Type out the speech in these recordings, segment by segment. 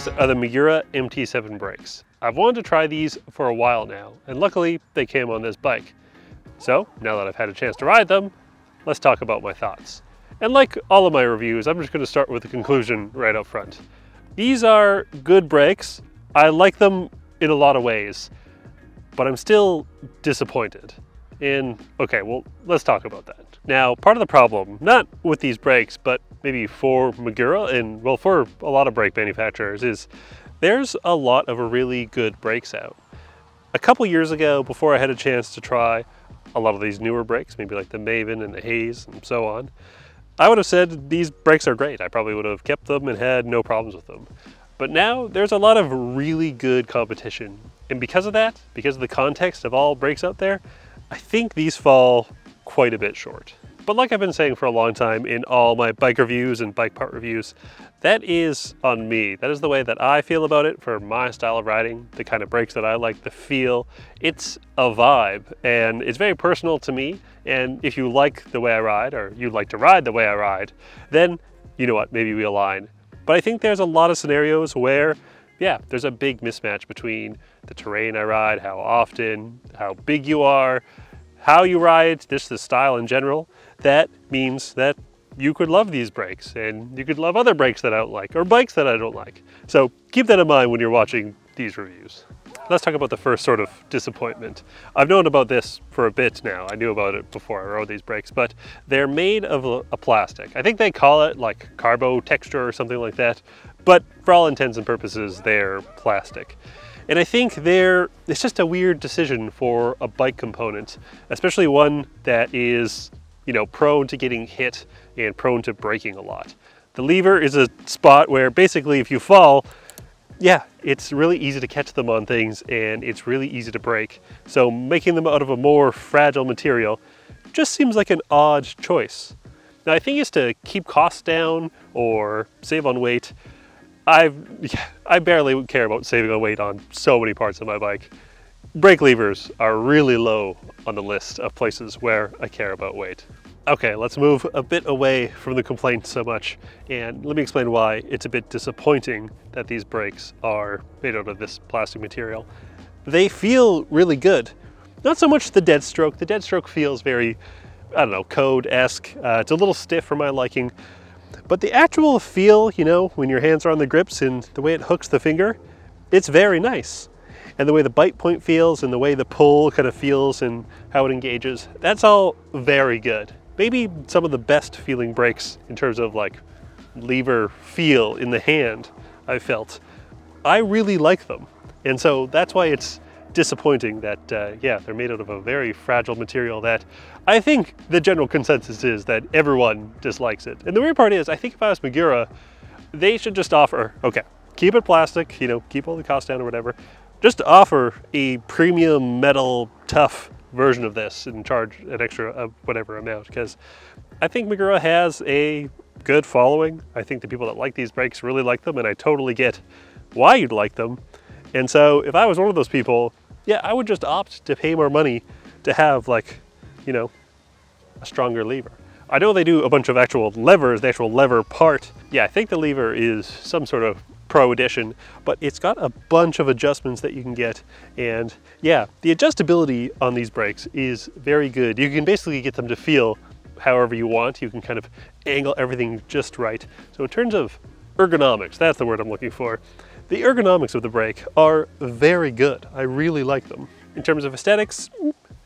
These are the Magura MT7 brakes. I've wanted to try these for a while now, and luckily they came on this bike. So now that I've had a chance to ride them, let's talk about my thoughts. And like all of my reviews, I'm just going to start with the conclusion right up front. These are good brakes. I like them in a lot of ways, but I'm still disappointed. And okay, well, let's talk about that. Now, part of the problem, not with these brakes, but maybe for Magura and, well, for a lot of brake manufacturers, is there's a lot of really good brakes out. A couple years ago, before I had a chance to try a lot of these newer brakes, maybe like the Maven and the Haze and so on, I would have said these brakes are great. I probably would have kept them and had no problems with them. But now there's a lot of really good competition. And because of that, because of the context of all brakes out there, I think these fall quite a bit short. But like I've been saying for a long time in all my bike reviews and bike part reviews, that is on me. That is the way that I feel about it for my style of riding, the kind of brakes that I like, the feel. It's a vibe and it's very personal to me. And if you like the way I ride, or you like to ride the way I ride, then you know what, maybe we align. But I think there's a lot of scenarios where, yeah, there's a big mismatch between the terrain I ride, how often, how big you are, how you ride, just the style in general. That means that you could love these brakes and you could love other brakes that I don't like, or bikes that I don't like. So keep that in mind when you're watching these reviews. Let's talk about the first sort of disappointment. I've known about this for a bit now. I knew about it before I rode these brakes, but they're made of a plastic. I think they call it like carbo texture or something like that, but for all intents and purposes, they're plastic. And I think it's just a weird decision for a bike component, especially one that is, you know, prone to getting hit and prone to breaking a lot. The lever is a spot where basically if you fall, yeah, it's really easy to catch them on things and it's really easy to break. So making them out of a more fragile material just seems like an odd choice. Now I think it's to keep costs down or save on weight. I barely care about saving on weight on so many parts of my bike. Brake levers are really low on the list of places where I care about weight. Okay, let's move a bit away from the complaints so much, and let me explain why it's a bit disappointing that these brakes are made out of this plastic material. They feel really good. Not so much the dead stroke. The dead stroke feels very, I don't know, code-esque. It's a little stiff for my liking. But the actual feel, you know, when your hands are on the grips and the way it hooks the finger, it's very nice. And the way the bite point feels and the way the pull kind of feels and how it engages, that's all very good. Maybe some of the best feeling brakes in terms of like lever feel in the hand I've felt. I really like them. And so that's why it's disappointing that, yeah, they're made out of a very fragile material that I think the general consensus is that everyone dislikes it. And the weird part is, I think if I was Magura, they should just offer, okay, keep it plastic, you know, keep all the costs down or whatever, just offer a premium metal tough version of this and charge an extra whatever amount, because I think Magura has a good following. I think the people that like these brakes really like them, and I totally get why you'd like them. And so if I was one of those people, yeah, I would just opt to pay more money to have, like, you know, a stronger lever. I know they do a bunch of actual levers, the actual lever part. Yeah, I think the lever is some sort of Pro edition, but it's got a bunch of adjustments that you can get. And yeah, the adjustability on these brakes is very good. You can basically get them to feel however you want. You can kind of angle everything just right. So in terms of ergonomics, that's the word I'm looking for. The ergonomics of the brake are very good. I really like them. In terms of aesthetics,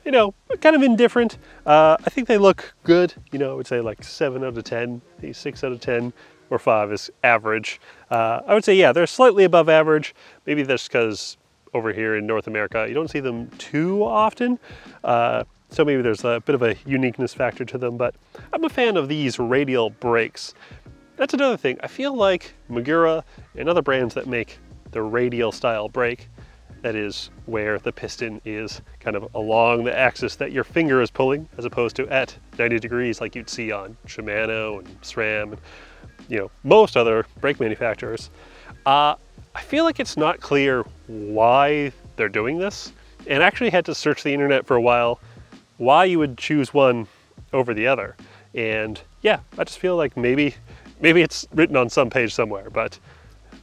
you know, kind of indifferent. I think they look good. You know, I would say like 7 out of 10, 6 out of 10, or 5 is average. I would say, yeah, they're slightly above average. Maybe that's because over here in North America, you don't see them too often. So maybe there's a bit of a uniqueness factor to them, but I'm a fan of these radial brakes. That's another thing. I feel like Magura and other brands that make the radial style brake, that is where the piston is kind of along the axis that your finger is pulling, as opposed to at 90 degrees like you'd see on Shimano and SRAM and, you know, most other brake manufacturers. I feel like it's not clear why they're doing this, and I actually had to search the internet for a while why you would choose one over the other. And yeah, I just feel like maybe it's written on some page somewhere, but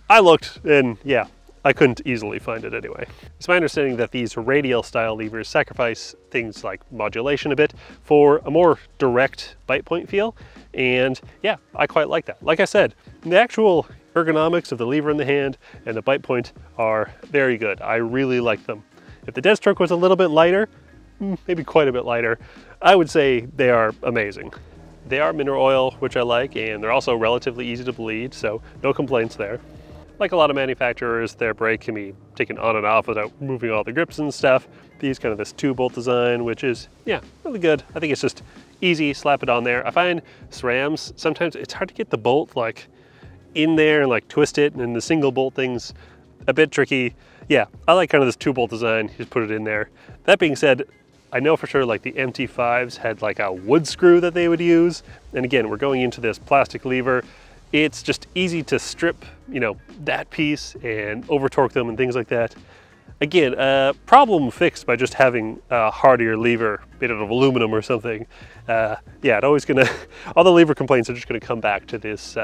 I looked and yeah, I couldn't easily find it anyway. It's my understanding that these radial style levers sacrifice things like modulation a bit for a more direct bite point feel. And yeah, I quite like that. Like I said, the actual ergonomics of the lever in the hand and the bite point are very good. I really like them. If the dead stroke was a little bit lighter, maybe quite a bit lighter, I would say they are amazing. They are mineral oil, which I like, and they're also relatively easy to bleed, so no complaints there. Like a lot of manufacturers, their brake can be taken on and off without removing all the grips and stuff. These kind of this 2-bolt design, which is, yeah, really good. I think it's just easy, slap it on there. I find SRAMs, sometimes it's hard to get the bolt like in there and like twist it, and the single bolt thing's a bit tricky. Yeah, I like kind of this 2-bolt design, you just put it in there. That being said, I know for sure like the MT5s had like a wood screw that they would use. And again, we're going into this plastic lever. It's just easy to strip, you know, that piece and over torque them and things like that. Again, problem fixed by just having a hardier lever made out of aluminum or something. Yeah, it always gonna, all the lever complaints are just gonna come back to this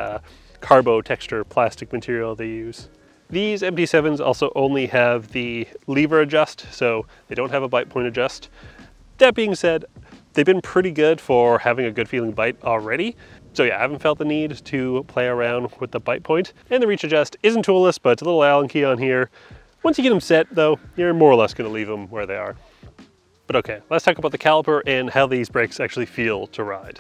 carbo texture plastic material they use. These MT7s also only have the lever adjust, so they don't have a bite point adjust. That being said, they've been pretty good for having a good feeling bite already. So yeah, I haven't felt the need to play around with the bite point. And the reach adjust isn't toolless, but it's a little Allen key on here. Once you get them set though, you're more or less gonna leave them where they are. But okay, let's talk about the caliper and how these brakes actually feel to ride.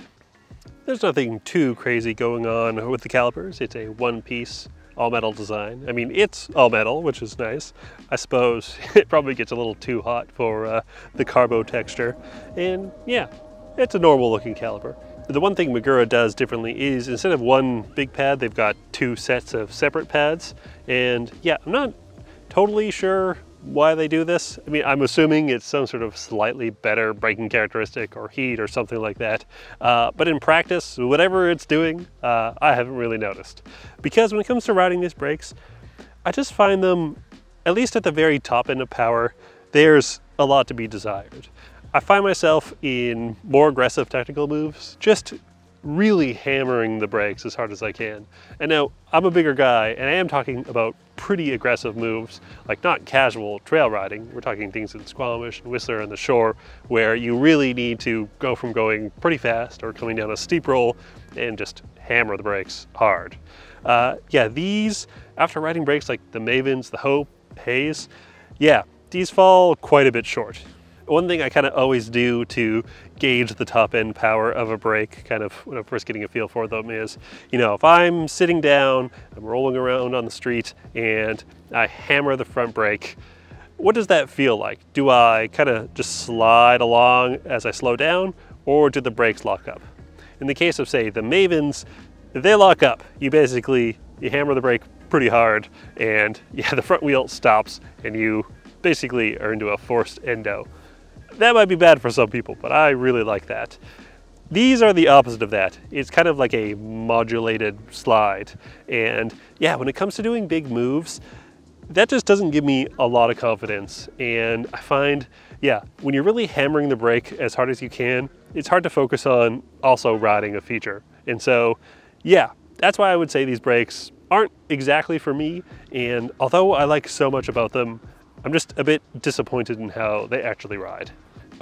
There's nothing too crazy going on with the calipers. It's a one-piece all-metal design. I mean, it's all metal, which is nice. I suppose it probably gets a little too hot for the carbo texture. And yeah, it's a normal looking caliper. The one thing Magura does differently is instead of one big pad, they've got 2 sets of separate pads. And yeah, I'm not totally sure why they do this. I mean, I'm assuming it's some sort of slightly better braking characteristic or heat or something like that. But in practice, whatever it's doing, I haven't really noticed. Because when it comes to riding these brakes, I just find them, at least at the very top end of power, there's a lot to be desired. I find myself in more aggressive technical moves, just really hammering the brakes as hard as I can. And now, I'm a bigger guy, and I am talking about pretty aggressive moves, like not casual trail riding. We're talking things in Squamish and Whistler and the shore, where you really need to go from going pretty fast or coming down a steep roll and just hammer the brakes hard. Yeah, these, after riding brakes like the Mavens, the Hope, Hayes, yeah, these fall quite a bit short. One thing I kind of always do to gauge the top end power of a brake, kind of when I'm first getting a feel for them, is, you know, if I'm sitting down, I'm rolling around on the street, and I hammer the front brake, what does that feel like? Do I kind of just slide along as I slow down, or do the brakes lock up? In the case of, say, the Mavens, they lock up. You hammer the brake pretty hard, and yeah, the front wheel stops, and you basically are into a forced endo. That might be bad for some people, but I really like that. These are the opposite of that. It's kind of like a modulated slide. And yeah, when it comes to doing big moves, that just doesn't give me a lot of confidence. And I find, yeah, when you're really hammering the brake as hard as you can, it's hard to focus on also riding a feature. And so, yeah, that's why I would say these brakes aren't exactly for me. And although I like so much about them, I'm just a bit disappointed in how they actually ride.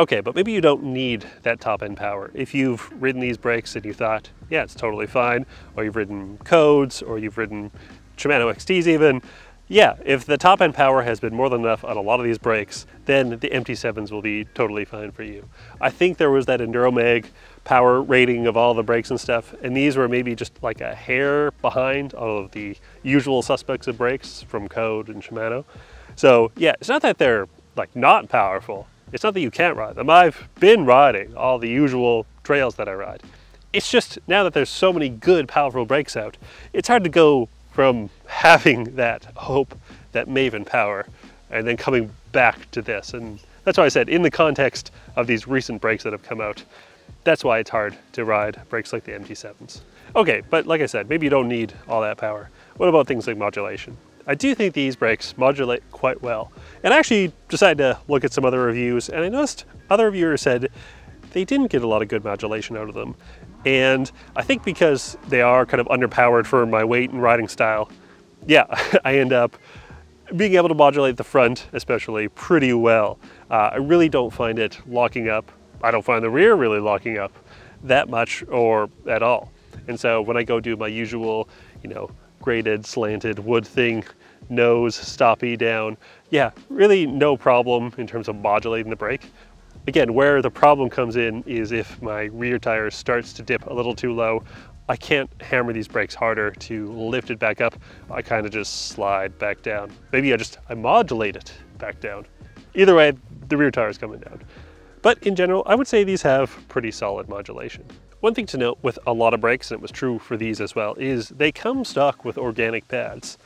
Okay, but maybe you don't need that top end power. If you've ridden these brakes and you thought, yeah, it's totally fine, or you've ridden Codes, or you've ridden Shimano XTs even, yeah, if the top end power has been more than enough on a lot of these brakes, then the MT7s will be totally fine for you. I think there was that EnduroMag power rating of all the brakes and stuff, and these were maybe just like a hair behind all of the usual suspects of brakes from Code and Shimano. So yeah, it's not that they're like not powerful. It's not that you can't ride them. I've been riding all the usual trails that I ride. It's just now that there's so many good, powerful brakes out, it's hard to go from having that Hope, that Maven power, and then coming back to this. And that's why I said, in the context of these recent brakes that have come out, that's why it's hard to ride brakes like the MT7s. Okay, but like I said, maybe you don't need all that power. What about things like modulation? I do think these brakes modulate quite well. And I actually decided to look at some other reviews, and I noticed other reviewers said they didn't get a lot of good modulation out of them. And I think because they are kind of underpowered for my weight and riding style, yeah, I end up being able to modulate the front especially pretty well. I really don't find it locking up. I don't find the rear really locking up that much or at all. And so when I go do my usual, you know, graded, slanted wood thing, nose, stoppy down, yeah, really no problem in terms of modulating the brake. Again, where the problem comes in is if my rear tire starts to dip a little too low, I can't hammer these brakes harder to lift it back up. I kind of just slide back down. Maybe I modulate it back down. Either way, the rear tire is coming down. But in general, I would say these have pretty solid modulation. One thing to note with a lot of brakes, and it was true for these as well, is they come stock with organic pads.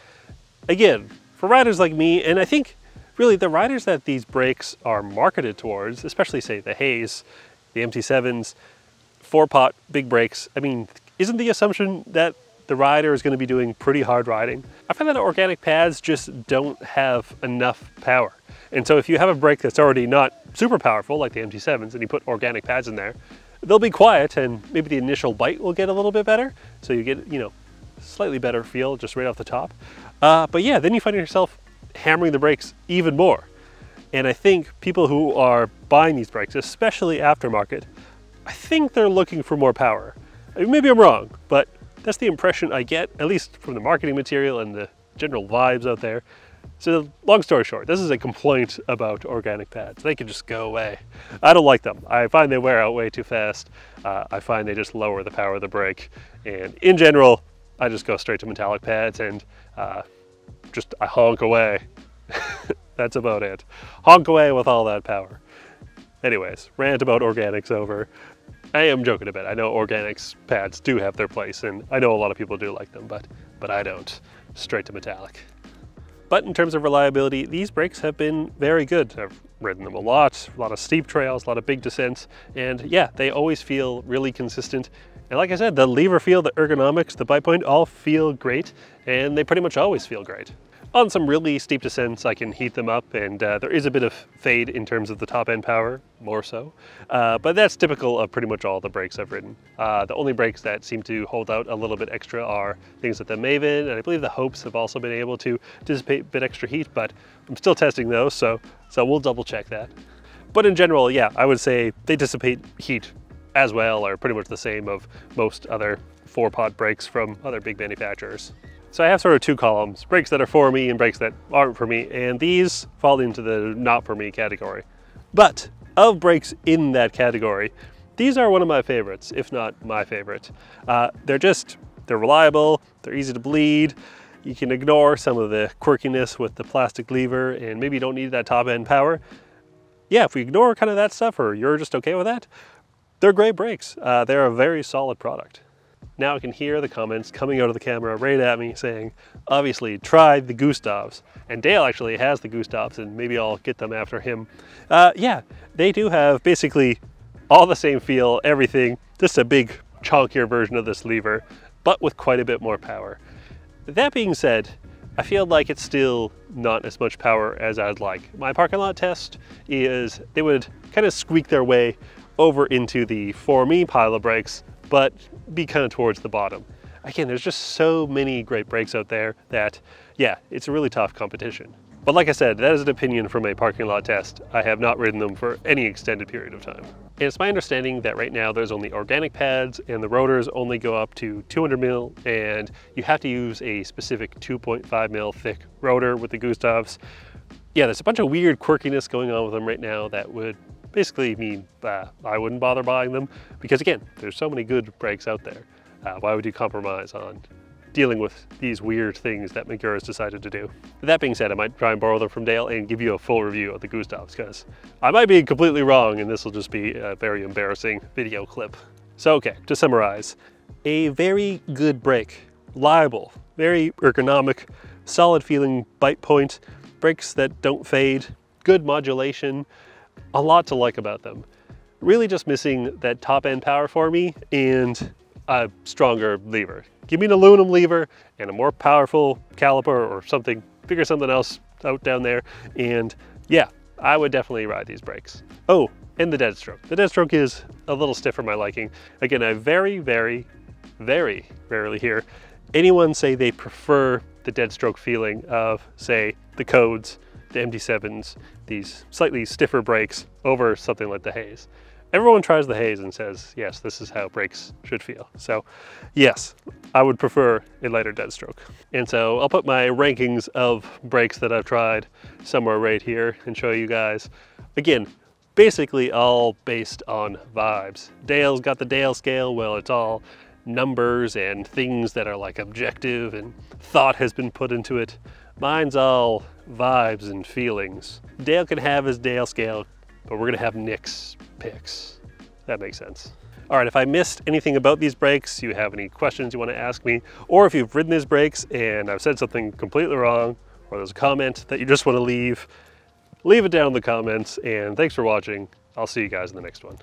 Again, for riders like me, and I think really the riders that these brakes are marketed towards, especially say the Hayes, the MT7s, 4-pot big brakes, I mean, isn't the assumption that the rider is going to be doing pretty hard riding? I find that organic pads just don't have enough power. And so if you have a brake that's already not super powerful, like the MT7s, and you put organic pads in there, they'll be quiet and maybe the initial bite will get a little bit better. So you get, you know, slightly better feel just right off the top. But yeah, then you find yourself hammering the brakes even more. And I think people who are buying these brakes, especially aftermarket, I think they're looking for more power. I mean, maybe I'm wrong, but that's the impression I get, at least from the marketing material and the general vibes out there. So long story short, this is a complaint about organic pads. They can just go away. I don't like them. I find they wear out way too fast. I find they just lower the power of the brake. And in general, I just go straight to metallic pads and I honk away. That's about it. Honk away with all that power. Anyways, rant about organics over. I am joking a bit. I know organics pads do have their place, and I know a lot of people do like them, but I don't. Straight to metallic. But in terms of reliability, these brakes have been very good. I've ridden them a lot of steep trails, a lot of big descents, and yeah, they always feel really consistent. And like I said, the lever feel, the ergonomics, the bite point all feel great, and they pretty much always feel great. On some really steep descents, I can heat them up, and there is a bit of fade in terms of the top end power, more so. But that's typical of pretty much all the brakes I've ridden. The only brakes that seem to hold out a little bit extra are things like the Maven, and I believe the Hopes have also been able to dissipate a bit extra heat, but I'm still testing those, so we'll double check that. But in general, yeah, I would say they dissipate heat as well, or pretty much the same of most other 4-pot brakes from other big manufacturers. So I have sort of two columns, brakes that are for me and brakes that aren't for me, and these fall into the not for me category. But of brakes in that category, these are one of my favorites, if not my favorite. They're reliable, they're easy to bleed, you can ignore some of the quirkiness with the plastic lever, and maybe you don't need that top end power. Yeah, if we ignore kind of that stuff, or you're just okay with that, they're great brakes. They're a very solid product. Now I can hear the comments coming out of the camera right at me saying, obviously, try the Gustavs. And Dale actually has the Gustavs, and maybe I'll get them after him. Yeah, they do have basically all the same feel, everything, just a big chunkier version of this lever, but with quite a bit more power. That being said, I feel like it's still not as much power as I'd like. My parking lot test is they would kind of squeak their way over into the for me pile of brakes, but be kind of towards the bottom. Again, there's just so many great brakes out there that, yeah, it's a really tough competition. But like I said, that is an opinion from a parking lot test. I have not ridden them for any extended period of time. And it's my understanding that right now there's only organic pads and the rotors only go up to 200 mil, and you have to use a specific 2.5 mil thick rotor with the Gustavs. Yeah, there's a bunch of weird quirkiness going on with them right now that would basically mean I wouldn't bother buying them, because again, there's so many good brakes out there. Why would you compromise on dealing with these weird things that Magura's decided to do? That being said, I might try and borrow them from Dale and give you a full review of the Gustavs, because I might be completely wrong and this will just be a very embarrassing video clip. So okay, to summarize, a very good brake, reliable, very ergonomic, solid feeling bite point, brakes that don't fade, good modulation, a lot to like about them. Really just missing that top end power for me and a stronger lever. Give me an aluminum lever and a more powerful caliper or something, figure something else out down there, and yeah, I would definitely ride these brakes. Oh, and the dead stroke. The dead stroke is a little stiff for my liking. Again, I very, very, very rarely hear anyone say they prefer the dead stroke feeling of, say, the Codes, the MT7s, these slightly stiffer brakes over something like the Haze. Everyone tries the Haze and says, yes, this is how brakes should feel. So yes, I would prefer a lighter dead stroke. And so I'll put my rankings of brakes that I've tried somewhere right here and show you guys. Again, basically all based on vibes. Dale's got the Dale scale. Well, it's all numbers and things that are like objective and thought has been put into it. Mine's all vibes and feelings. Dale can have his Dale scale, but we're gonna have Nick's picks. That makes sense. All right, if I missed anything about these brakes, you have any questions you want to ask me, or if you've ridden these brakes and I've said something completely wrong, or there's a comment that you just want to leave it down in the comments, and thanks for watching. I'll see you guys in the next one.